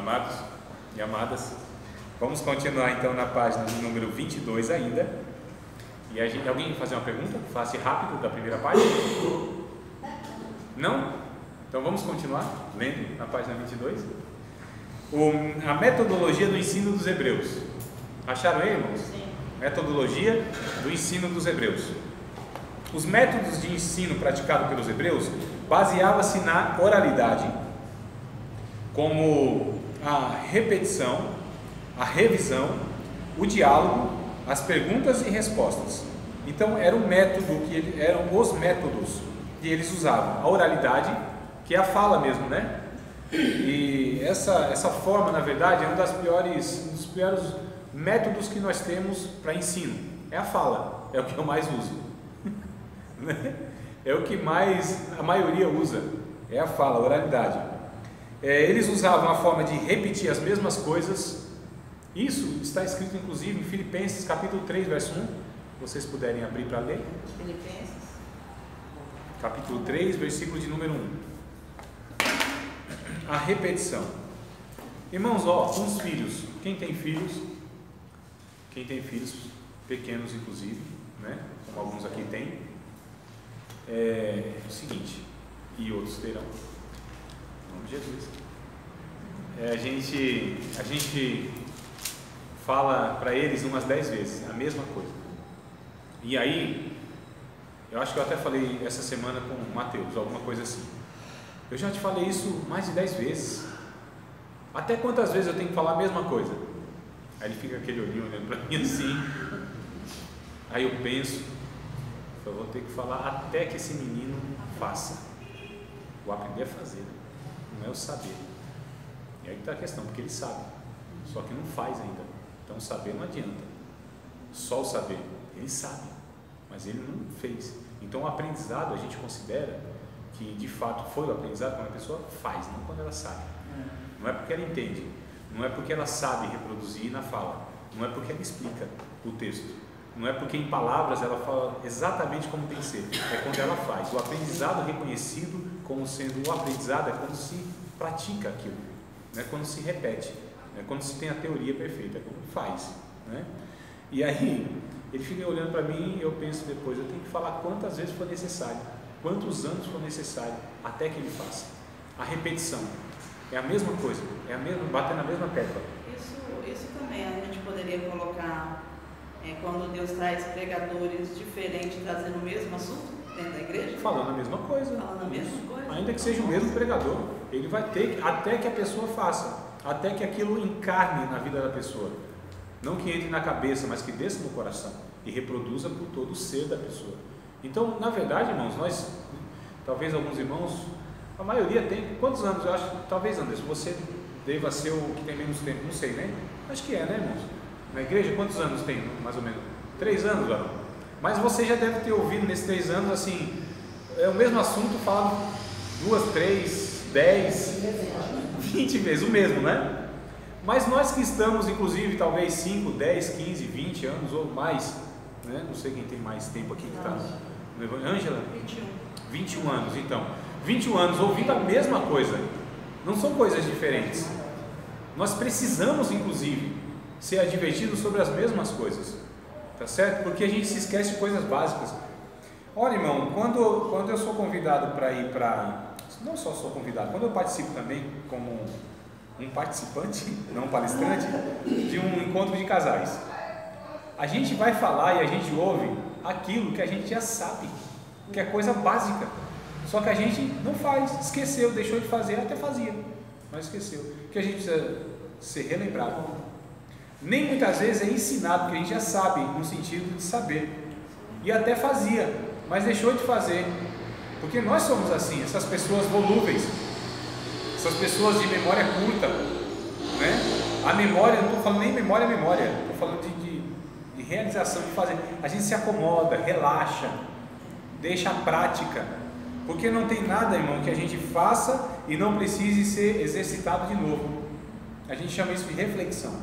Amados e amadas, vamos continuar então na página de número 22 ainda. E alguém quer fazer uma pergunta? Faça rápido da primeira página. Não? Então vamos continuar lendo na página 22. A metodologia do ensino dos hebreus. Acharam aí, irmãos? Sim. Metodologia do ensino dos hebreus. Os métodos de ensino praticado pelos hebreus baseava-se na oralidade, como a repetição, a revisão, o diálogo, as perguntas e respostas. Então eram os métodos que eles usavam. A oralidade, que é a fala mesmo, né? E essa forma, na verdade, é um dos piores métodos que nós temos para ensino. É a fala, é o que eu mais uso. É o que mais a maioria usa, é a fala, a oralidade. Eles usavam a forma de repetir as mesmas coisas. Isso está escrito inclusive em Filipenses capítulo 3, verso 1. Se vocês puderem abrir para ler. Filipenses. Capítulo 3, versículo de número 1. A repetição. Irmãos, com os filhos, quem tem filhos pequenos inclusive, né? Como alguns aqui têm, é o seguinte, e outros terão, em nome de Jesus. A gente fala para eles umas 10 vezes a mesma coisa. E aí, eu acho que eu até falei essa semana com o Mateus, alguma coisa assim. Eu já te falei isso mais de 10 vezes. Até quantas vezes eu tenho que falar a mesma coisa? Aí ele fica aquele olhinho olhando para mim assim. Aí eu penso, eu vou ter que falar até que esse menino faça. Vou aprender a fazer, não é o saber. E aí está a questão, porque ele sabe, só que não faz ainda. Então saber não adianta. Só o saber, ele sabe, mas ele não fez. Então o aprendizado a gente considera que de fato foi o aprendizado quando a pessoa faz, não quando ela sabe. Não é porque ela entende, não é porque ela sabe reproduzir na fala, não é porque ela explica o texto, não é porque em palavras ela fala exatamente como tem que ser, é quando ela faz. O aprendizado reconhecido como sendo o aprendizado é quando se pratica aquilo, não é quando se repete, não é quando se tem a teoria perfeita, é quando faz, né? E aí ele fica olhando para mim e eu penso depois, eu tenho que falar quantas vezes for necessário, quantos anos for necessário até que ele faça. A repetição é a mesma coisa, é a mesma, bater na mesma tecla. Isso também a gente poderia colocar quando Deus traz pregadores diferentes trazendo o mesmo assunto dentro da igreja? Falando a mesma coisa. Falando a mesma coisa. Ainda que seja o mesmo pregador, ele vai ter até que a pessoa faça, até que aquilo encarne na vida da pessoa. Não que entre na cabeça, mas que desça no coração e reproduza por todo o ser da pessoa. Então, na verdade, irmãos, nós, talvez alguns irmãos, a maioria tem, quantos anos? Eu acho, talvez, Anderson, você deva ser o que tem menos tempo, não sei, né? Acho que é, né, irmãos? Na igreja, quantos anos tem, mais ou menos? 3 anos, varão. Mas você já deve ter ouvido nesses 3 anos, assim, é o mesmo assunto falado 2, 3, 10, 20 vezes, o mesmo, né? Mas nós que estamos, inclusive, talvez 5, 10, 15, 20 anos ou mais, né? Não sei quem tem mais tempo aqui que está no Evangelho. Ângela? 21 anos, então. 21 anos ouvindo a mesma coisa. Não são coisas diferentes. Nós precisamos, inclusive, ser advertidos sobre as mesmas coisas. Tá certo? Porque a gente se esquece de coisas básicas. Olha, irmão, quando eu sou convidado para ir para... Não só sou convidado, quando eu participo também como um participante, não um palestrante, de um encontro de casais. A gente vai falar e a gente ouve aquilo que a gente já sabe, que é coisa básica. Só que a gente não faz, esqueceu, deixou de fazer, até fazia, mas esqueceu. Que a gente precisa ser relembrado. Nem muitas vezes é ensinado, porque a gente já sabe, no sentido de saber. E até fazia, mas deixou de fazer. Porque nós somos assim, essas pessoas volúveis, essas pessoas de memória curta, né? A memória, não estou falando nem memória, estou falando de realização, de fazer. A gente se acomoda, relaxa, deixa a prática, porque não tem nada, irmão, que a gente faça e não precise ser exercitado de novo. A gente chama isso de reflexão.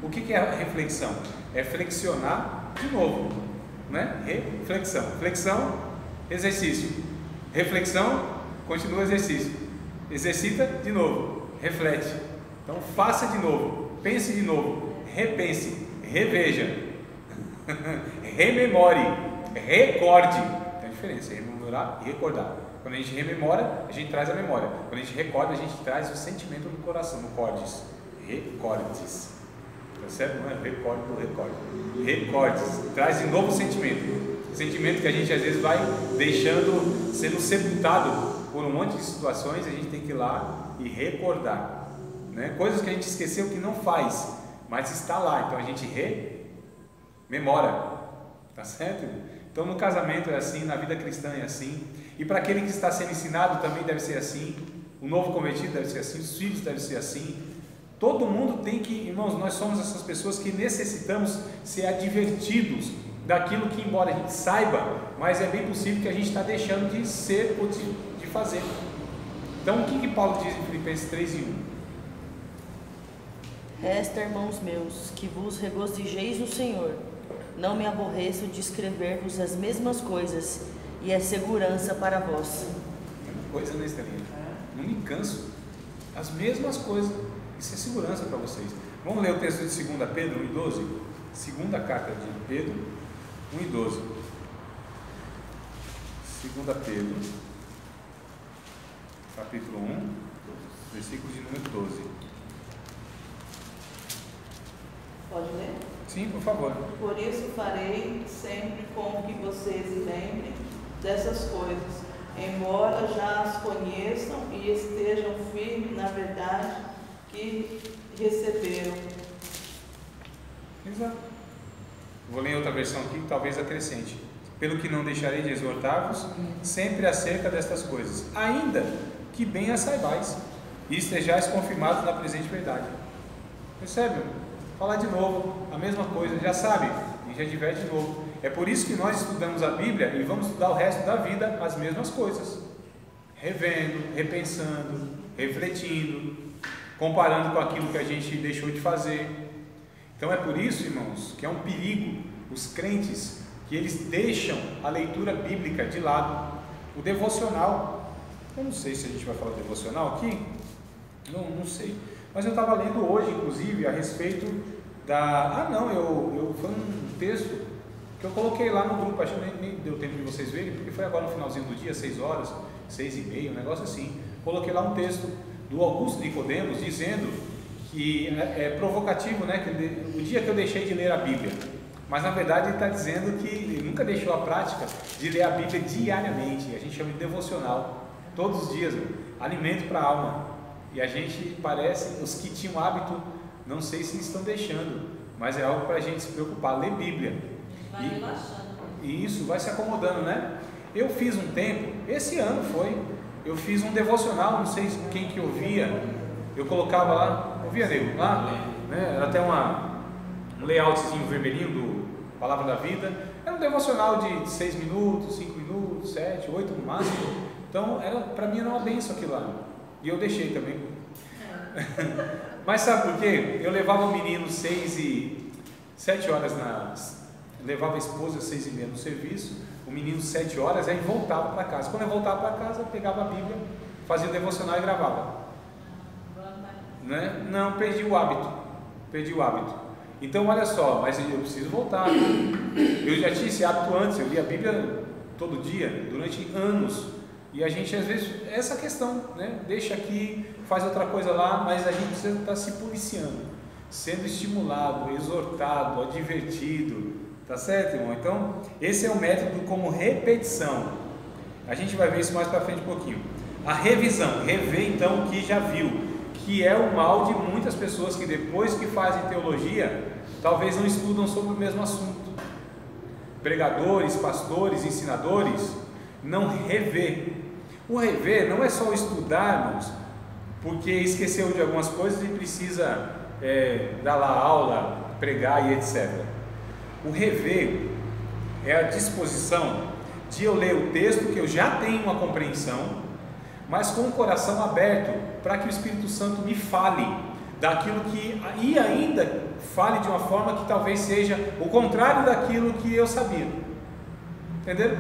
O que é a reflexão? É flexionar de novo, né? Reflexão, flexão, exercício, reflexão, continua o exercício, exercita de novo, reflete, Então faça de novo, pense de novo, repense, reveja, rememore, recorde. Tem a diferença, rememorar e recordar. Quando a gente rememora, a gente traz a memória. Quando a gente recorda, a gente traz o sentimento no coração, no cordes. Recordes. Tá certo? Não é recorde do recorde. Recordes. Traz de novo o sentimento. O sentimento que a gente às vezes vai deixando, sendo sepultado por um monte de situações, a gente tem que ir lá e recordar. Né? Coisas que a gente esqueceu que não faz, mas está lá. Então a gente rememora. Tá certo? Então no casamento é assim, na vida cristã é assim. E para aquele que está sendo ensinado também deve ser assim. O novo convertido deve ser assim. Os filhos devem ser assim. Todo mundo tem que, irmãos, nós somos essas pessoas que necessitamos ser advertidos daquilo que, embora a gente saiba, mas é bem possível que a gente está deixando de ser ou de fazer. Então o que Paulo diz em Filipenses 3:1? Resta, irmãos meus, que vos regozijeis no Senhor. Não me aborreço de escrever-vos as mesmas coisas, e é segurança para vós. Coisa, né, Estelinha? Não me canso. As mesmas coisas. Isso é segurança para vocês. Vamos ler o texto de 2 Pedro 1:12? Segunda carta de Pedro 1:12. 2 Pedro, capítulo 1, versículo de número 12. Pode ler? Sim, por favor. Por isso farei sempre com que vocês lembrem dessas coisas, embora já as conheçam e estejam firmes na verdade que receberam. Exato. Vou ler outra versão aqui, talvez acrescente. Pelo que não deixarei de exortar-vos sempre acerca destas coisas, ainda que bem as saibais e estejais confirmados na presente verdade. Percebe? Falar de novo, a mesma coisa, já sabe, e já diverte de novo. É por isso que nós estudamos a Bíblia e vamos estudar o resto da vida as mesmas coisas, revendo, repensando, refletindo, comparando com aquilo que a gente deixou de fazer. Então é por isso, irmãos, que é um perigo os crentes que eles deixam a leitura bíblica de lado, o devocional. Eu não sei se a gente vai falar devocional aqui, não sei, mas eu estava lendo hoje, inclusive, a respeito da... foi um texto que eu coloquei lá no grupo, acho que nem deu tempo de vocês verem, porque foi agora no finalzinho do dia, 6 horas, 6:30, um negócio assim. Coloquei lá um texto do Augusto Nicodemos dizendo que é provocativo, né, que o dia que eu deixei de ler a Bíblia, mas na verdade ele está dizendo que ele nunca deixou a prática de ler a Bíblia diariamente. A gente chama de devocional, todos os dias, alimento para a alma. E a gente parece, os que tinham hábito, não sei se estão deixando, mas é algo para a gente se preocupar, ler Bíblia. Vai relaxando. E isso vai se acomodando, né? Eu fiz um tempo, esse ano foi, eu fiz um devocional, não sei quem que ouvia, eu colocava lá, ouvia nego, lá, né? Era até um layoutzinho vermelhinho do Palavra da Vida, era um devocional de 6 minutos, 5 minutos, 7, 8 no máximo. Então, para mim era uma benção aquilo lá, e eu deixei também. Mas sabe por quê? Eu levava o menino 7 horas levava a esposa 6:30 no serviço, o menino 7 horas, aí voltava para casa. Quando eu voltava para casa, eu pegava a Bíblia, fazia o devocional e gravava. Né? Não, perdi o hábito. Então olha só, mas eu preciso voltar. Eu já tinha esse hábito antes, eu lia a Bíblia todo dia, durante anos. E a gente às vezes, essa questão, né? Deixa aqui, faz outra coisa lá, mas a gente precisa estar se policiando, sendo estimulado, exortado, advertido. Tá certo, irmão? Então, esse é o método como repetição. A gente vai ver isso mais para frente um pouquinho. A revisão, rever então o que já viu, que é o mal de muitas pessoas que depois que fazem teologia, talvez não estudam sobre o mesmo assunto. Pregadores, pastores, ensinadores, não rever. O rever não é só estudarmos porque esqueceu de algumas coisas e precisa dar lá aula, pregar e etc. O rever é a disposição de eu ler o texto que eu já tenho uma compreensão, mas com o coração aberto para que o Espírito Santo me fale daquilo e ainda fale de uma forma que talvez seja o contrário daquilo que eu sabia. Entendeu?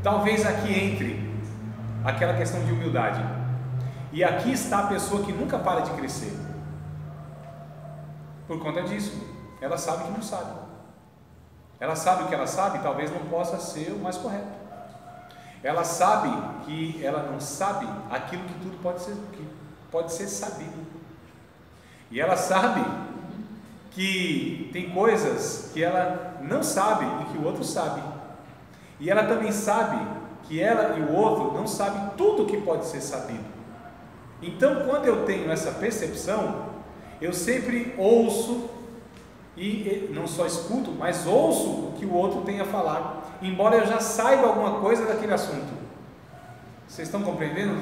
Talvez aqui entre aquela questão de humildade. E aqui está a pessoa que nunca para de crescer. Por conta disso, ela sabe que não sabe. Ela sabe o que ela sabe, talvez não possa ser o mais correto. Ela sabe que ela não sabe aquilo que tudo pode ser sabido. E ela sabe que tem coisas que ela não sabe e que o outro sabe. E ela também sabe que ela e o outro não sabem tudo que pode ser sabido. Então, quando eu tenho essa percepção, eu sempre ouço, e não só escuto, mas ouço o que o outro tem a falar, embora eu já saiba alguma coisa daquele assunto. Vocês estão compreendendo?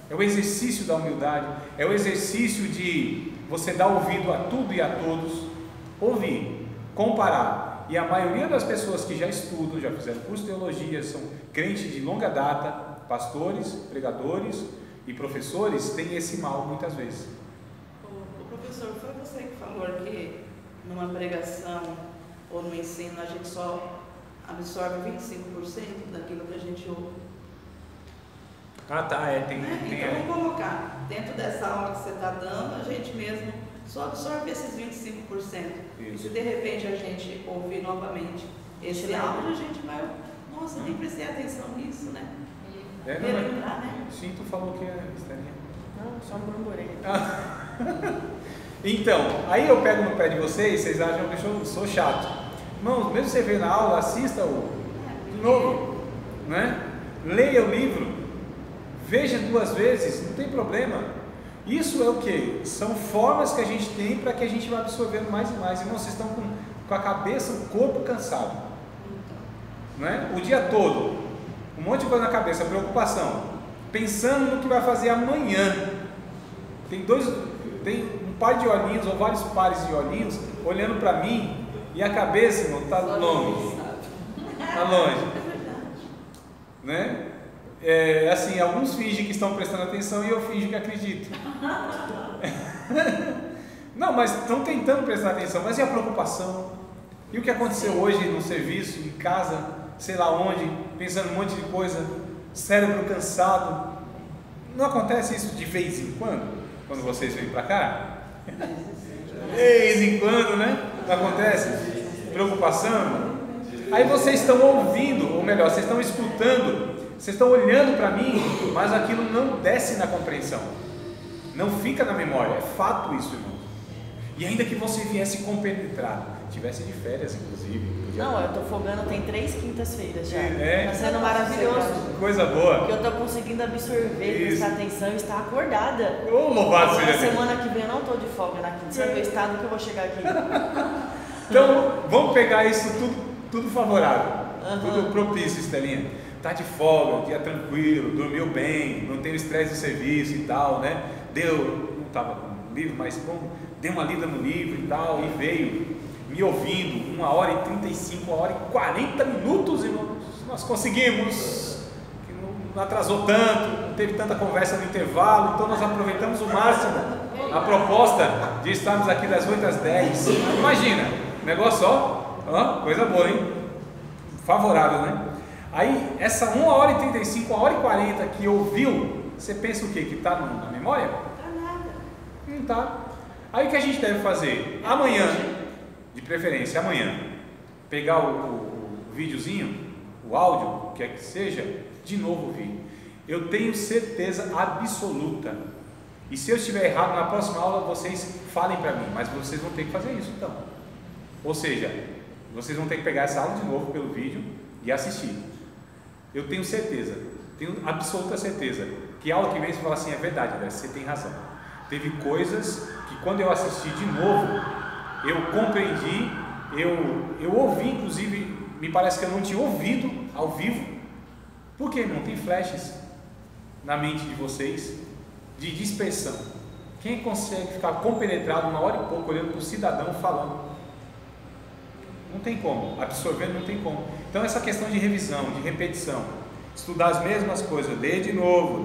É o exercício da humildade, é o exercício de você dar ouvido a tudo e a todos, ouvir, comparar. E a maioria das pessoas que já estudam, já fizeram curso de teologia, são crentes de longa data, pastores, pregadores e professores, têm esse mal muitas vezes. O professor, foi você que falou que numa pregação ou no ensino a gente só absorve 25% daquilo que a gente ouve. Ah, tá, tem. Então vamos colocar, dentro dessa aula que você está dando, a gente mesmo só absorve esses 25%. E se de repente a gente ouvir novamente esse áudio, a gente vai, nossa, nem prestei atenção nisso, né? Lembrar, né? Sim, tu falou que é Estelinha. Não, só murmurei. Então, aí eu pego no pé de vocês acham que eu sou chato. Irmãos, mesmo você ver na aula, assista-o de novo, né? Leia o livro, veja 2 vezes, não tem problema. Isso é o que? São formas que a gente tem para que a gente vá absorvendo mais e mais. Irmãos, vocês estão com a cabeça, o corpo cansado, né? O dia todo, um monte de coisa na cabeça, preocupação, pensando no que vai fazer amanhã. Tem um par de olhinhos ou vários pares de olhinhos olhando para mim e a cabeça, irmão, está longe. Está longe, né? Assim, alguns fingem que estão prestando atenção e eu finjo que acredito. Não, mas estão tentando prestar atenção. Mas e a preocupação? E o que aconteceu hoje no serviço, em casa, sei lá onde, pensando um monte de coisa, cérebro cansado? Não acontece isso de vez em quando vocês vêm para cá? De vez em quando, né? Não acontece? Preocupação? Aí vocês estão ouvindo, ou melhor, vocês estão escutando, vocês estão olhando para mim, mas aquilo não desce na compreensão, não fica na memória. É fato isso, irmãos. E ainda que você viesse compenetrado, tivesse de férias, inclusive. Não, eu estou folgando, tem 3 quintas-feiras já. Está sendo maravilhoso. Coisa boa. Porque eu estou conseguindo absorver, prestar atenção e estar acordada. Louvado seja Deus. Semana que vem eu não estou de folga na quinta, sabe o estado que eu vou chegar aqui. Então, vamos pegar isso tudo favorável, tudo propício, Estelinha. Tá de folga, dia tranquilo, dormiu bem, não tem o estresse do serviço e tal, né? Não estava com o livro, mas deu uma lida no livro e tal, e veio me ouvindo 1h35, 1h40 minutos, irmãos. Nós conseguimos, que não atrasou tanto, não teve tanta conversa no intervalo, então nós aproveitamos o máximo a proposta de estarmos aqui das 8 às 10. Imagina, negócio ó, coisa boa, hein? Favorável, né? Aí, essa 1h35, 1h40 que ouviu, você pensa o quê? Que está na memória? Não tá nada. Não está. Aí o que a gente deve fazer? Amanhã, de preferência, amanhã, pegar o videozinho, o áudio, o que é que seja, de novo ouvir. Eu tenho certeza absoluta. E se eu estiver errado, na próxima aula vocês falem para mim, mas vocês vão ter que fazer isso então. Ou seja, vocês vão ter que pegar essa aula de novo pelo vídeo e assistir. Eu tenho certeza, tenho absoluta certeza, que a aula que vem você fala assim, é verdade, André, você tem razão. Teve coisas que quando eu assisti de novo, eu compreendi, eu ouvi, inclusive, me parece que eu não tinha ouvido ao vivo. Por quê? Não tem flashes na mente de vocês de dispersão. Quem consegue ficar compenetrado 1h e pouco olhando para o cidadão falando? Não tem como, absorvendo não tem como. Então essa questão de revisão, de repetição, estudar as mesmas coisas, ler de novo,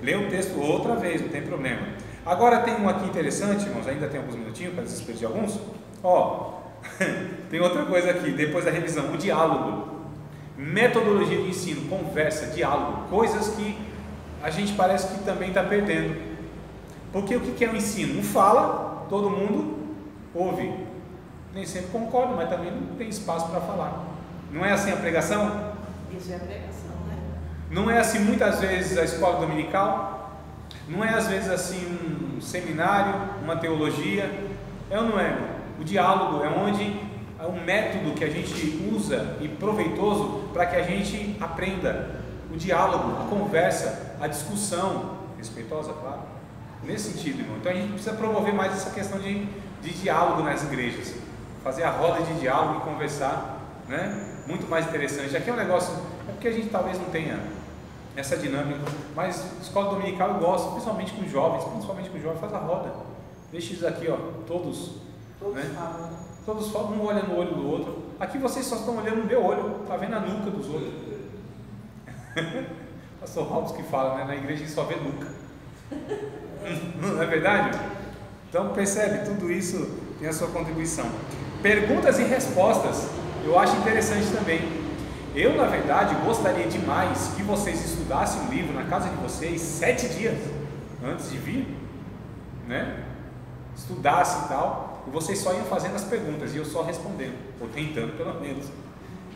ler o texto outra vez, não tem problema. Agora tem um aqui interessante, irmãos, ainda tem alguns minutinhos para despedir de alguns. Tem outra coisa aqui, depois da revisão, o diálogo, metodologia de ensino, conversa, diálogo, coisas que a gente parece que também está perdendo. Porque o que é o ensino? Um fala, todo mundo ouve. Nem sempre concorda, mas também não tem espaço para falar. Não é assim a pregação? Isso é a pregação, né? Não é assim muitas vezes a escola dominical? Não é às vezes assim um seminário, uma teologia? É ou não é? O diálogo é onde é um método que a gente usa e proveitoso para que a gente aprenda. O diálogo, a conversa, a discussão, respeitosa, claro, nesse sentido, irmão. Então a gente precisa promover mais essa questão de diálogo nas igrejas, fazer a roda de diálogo e conversar, né? Muito mais interessante. Aqui é um negócio, é porque a gente talvez não tenha essa dinâmica, mas escola dominical eu gosto, principalmente com jovens, faz a roda, deixa eles aqui, ó, todos né? Falam. Todos falam, um olha no olho do outro. Aqui vocês só estão olhando no meu olho, tá vendo a nuca dos outros. Pastor Robson que fala, né? Na igreja a gente só vê nuca. Não é verdade? Então percebe, tudo isso tem a sua contribuição. Perguntas e respostas, eu acho interessante também. Eu, na verdade, gostaria demais que vocês estudassem um livro na casa de vocês 7 dias antes de vir, né? Estudassem e tal, e vocês só iam fazendo as perguntas e eu só respondendo, ou tentando pelo menos.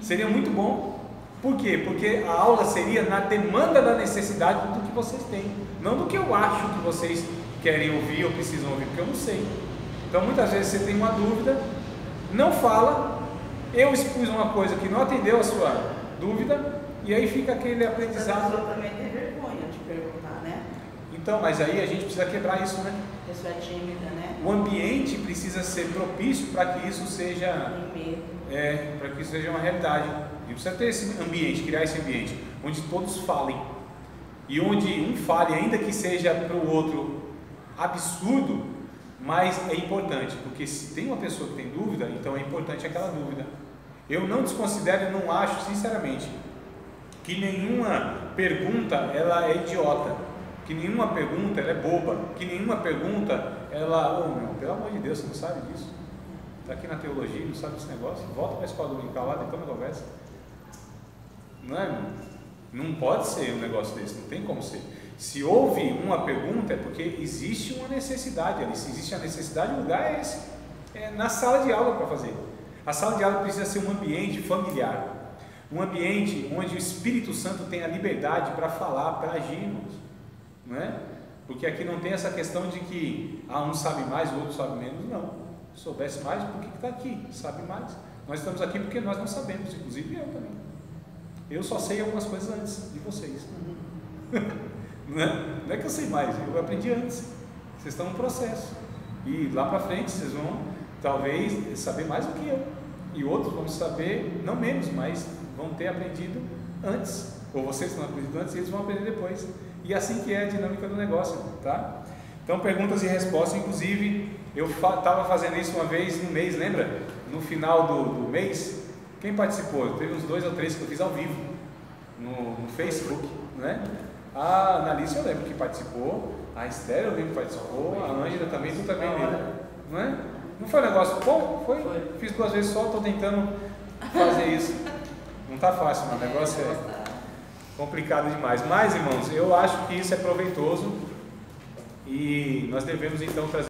Seria muito bom. Por quê? Porque a aula seria na demanda da necessidade do que vocês têm, não do que eu acho que vocês querem ouvir ou precisam ouvir, porque eu não sei. Então muitas vezes você tem uma dúvida, não fala, eu expus uma coisa que não atendeu a sua dúvida, e aí fica aquele aprendizado. A pessoa também tem vergonha de perguntar, né? Então, mas aí a gente precisa quebrar isso, né? A pessoa é tímida, né? O ambiente precisa ser propício para que isso seja, Tem medo. para que isso seja uma realidade. E precisa ter esse ambiente, criar esse ambiente, onde todos falem, e onde um fale, ainda que seja para o outro absurdo, mas é importante, porque se tem uma pessoa que tem dúvida, então é importante aquela dúvida. Eu não desconsidero e não acho, sinceramente, que nenhuma pergunta ela é idiota, que nenhuma pergunta ela é boba, que nenhuma pergunta ela, meu, pelo amor de Deus, você não sabe disso? Está aqui na teologia, não sabe desse negócio? Volta para a escola dominical lá, depois na conversa. Não é? Não pode ser um negócio desse, não tem como ser. Se houve uma pergunta é porque existe uma necessidade ali. Se existe a necessidade, o lugar é esse, é na sala de aula para fazer. A sala de aula precisa ser um ambiente familiar, um ambiente onde o Espírito Santo tem a liberdade para falar, para agir, irmãos, não é? Porque aqui não tem essa questão de que um sabe mais, o outro sabe menos. Não, se soubesse mais, por que está aqui? Sabe mais. Nós estamos aqui porque nós não sabemos, inclusive eu também. Eu só sei algumas coisas antes de vocês. Não é que eu sei mais, eu aprendi antes. Vocês estão no processo. E lá para frente vocês vão talvez saber mais do que eu. E outros vão saber, não menos, mas vão ter aprendido antes. Ou vocês estão aprendendo antes e eles vão aprender depois. E assim que é a dinâmica do negócio, tá? Então perguntas e respostas, inclusive eu estava fazendo isso uma vez no mês, lembra? No final do mês. Quem participou? Teve uns 2 ou 3 que eu fiz ao vivo no Facebook, né? A Analice eu lembro que participou, a Esther eu lembro que participou, a Ângela também, tu também lembra, não é? Não foi um negócio bom? Foi? Fiz 2 vezes só, estou tentando fazer isso. Não está fácil, mas o negócio é complicado demais. Mas, irmãos, eu acho que isso é proveitoso e nós devemos então trazer